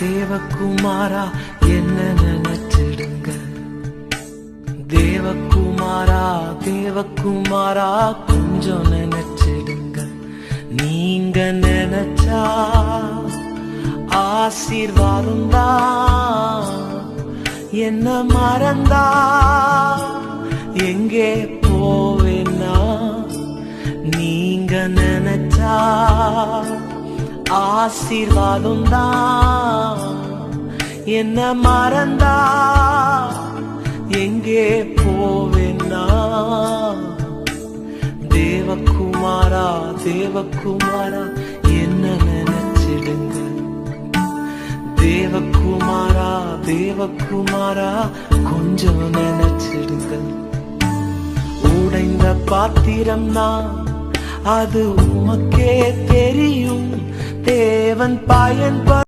தேவகுமாரா என்ன நினைச்சிடுங்க. தேவகுமாரா தேவகுமாரா கொஞ்சம் நினைச்சிடுங்க. நீங்க நினைச்சா ஆசீர்வாதம் தான். என்ன மறந்தா எங்கே போவேன்னா, நீங்க நினைச்சா ஆசீர்வாதம் தான். என்ன மறந்தா எங்கே போவேன்னா, தேவகுமாரா தேவகுமாரா என்ன நினைச்சிடுங்க. தேவகுமாரா தேவகுமாரா கொஞ்சம் நினைச்சிடுங்க. உடைந்த பாத்திரம் தான், அது உமக்கே தெரியும். தேவன் பயன்படுத்த